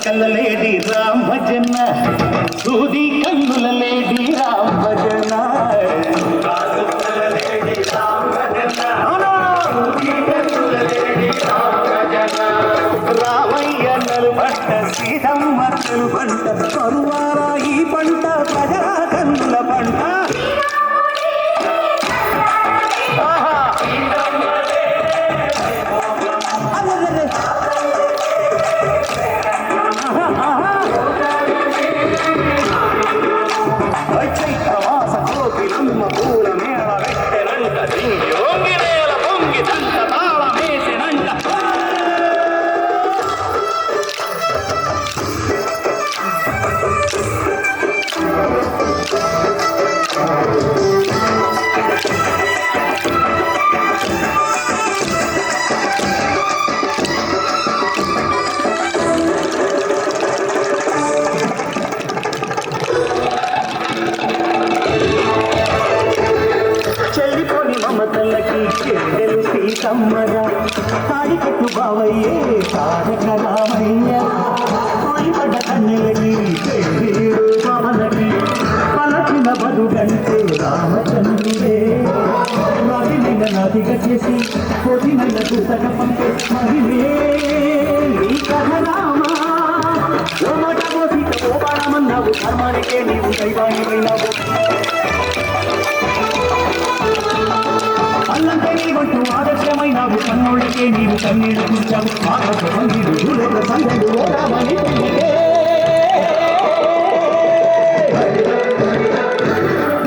కళ్ళలేడి రామ్ భజన సూది కన్నుల లేడి రామ్ భజన రామయ్య నలుబంట సీతమ్మ నలుబంట కరువారా ఈ పంట ప్రజల కన్నుల పంట సీతమ్మగా తాడికట్టు బావయ్యే తారక రామయ్య తోలిపడ్డ కన్నెలకి వీడు పవనకి పలచిన బదుగంటే రామచంద్రుడే నదిన నదిగా చేసి కొదిన పుస్తక పంపే మహిళే నీ కథ రామా ఓ మాట కోసిక ఓ బాణమన్నావు ధర్మానికే నీవు దైవానివైనావు అల్లంటే నీవంటూ ఆదర్శమైనావు కన్నోళ్ళకే నీవు కన్నీళ్లు కూర్చావు ఆదర్శ సంగీడు దూరేత సంగడు ఓరామని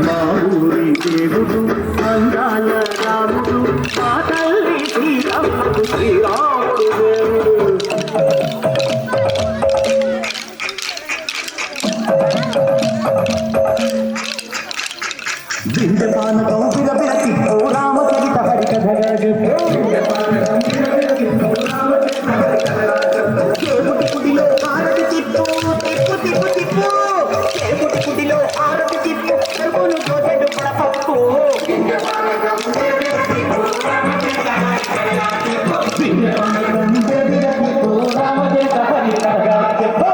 మా ఊరి దేవుడు అందాల రాముడు మా తల్లి శ్రీరాముడు శ్రీరాముడు బిందపానకం బిరబిరతి ఓ రామచరిత హరికథగా కేపుటి కుడిలో ఆరతి తిప్పు తిప్పు తిప్పు తిప్పు కేపుటి కుడిలో ఆరతి తిప్పు కరువును దోసెడు పడపప్పు బిందపానకం బిరబిరతి ఓ రామచరిత హరికథగా చెప్పు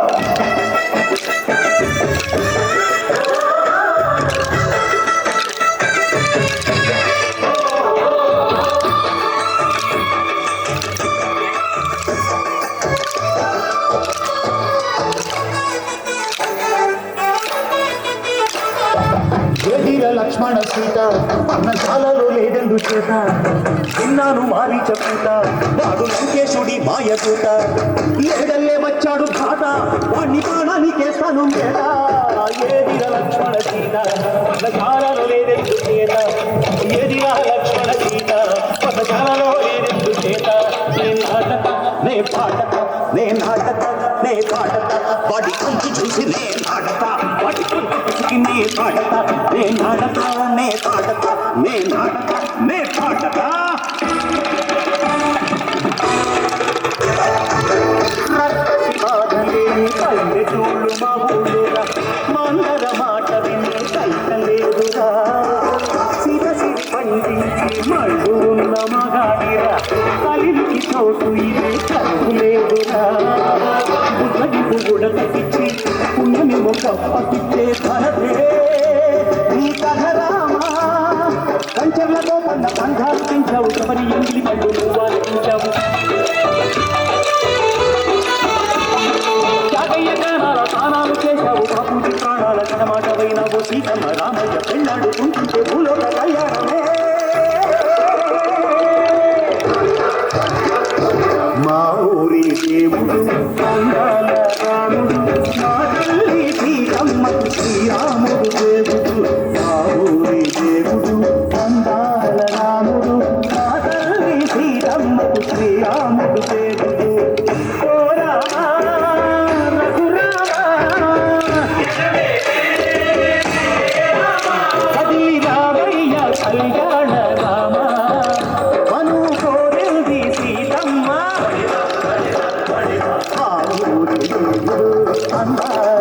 లక్ష్మణ సీత పర్ణశాలలో లేదెందు చేత విన్నాను మారీచ పూత వాడు లంకేశుడి మాయదూత లేదల్లే వచ్చాడు ఘాత వాణ్ణి ప్రాణానికేస్తాను మేట ఏదిరా లక్ష్మణ సీత పర్ణశాలలో లేదెందు చేత ఏదిరా లక్ష్మణ సీత పర్ణశాలలో లేదెందు చేత నే నాటక నే పాటక నే నాటక నే పాటక వాడి కంచి చూసి నే నాటక వాడి కంచి నే పాటక నే నాటక నే పాటక నే నాటక నే పాటక బాధలేని పల్లెటూళ్ళు మా ఊళ్ళురా మందర మాట వినే కైతలేదురా సిరసి పండించి మళ్ళు ఉన్న మగాడిరా కలికి చోటు ఇదే కరువులేదురా బుద్ధడిపు ఉడకకిచ్చి పుణ్యమి ఒక పక్కిచ్చే ధనదే నీ కథ రామా కంచెలతో కన్న బంధాలు పెంచావు ఎవరి ఎంగిలి పళ్ళు నువ్వు ఆలోచించావు త్యాగయ్య గానాల తానాలు చేశావు బాపూజీ ప్రాణాల కనమాటవైనావు సీతమ్మ రామయ్య పెళ్ళాడుకుంటుంటే భూలోక కళ్యాణమే మా ఊరి దేవుడు అందాల రాముడు మా తల్లి సీతమ్మకు శ్రీరాముడు దేవుడు మా ఊరి దేవుడు అందాల రాముడు మా తల్లి సీతమ్మకు శ్రీరాముడు దేవుడు ఓ రామా రఘురామా కదిలి రామయ్య కళ్యాణ రామ మను కోరింది సీతమ్మ ఆ ఊరి దేవుడు అందాల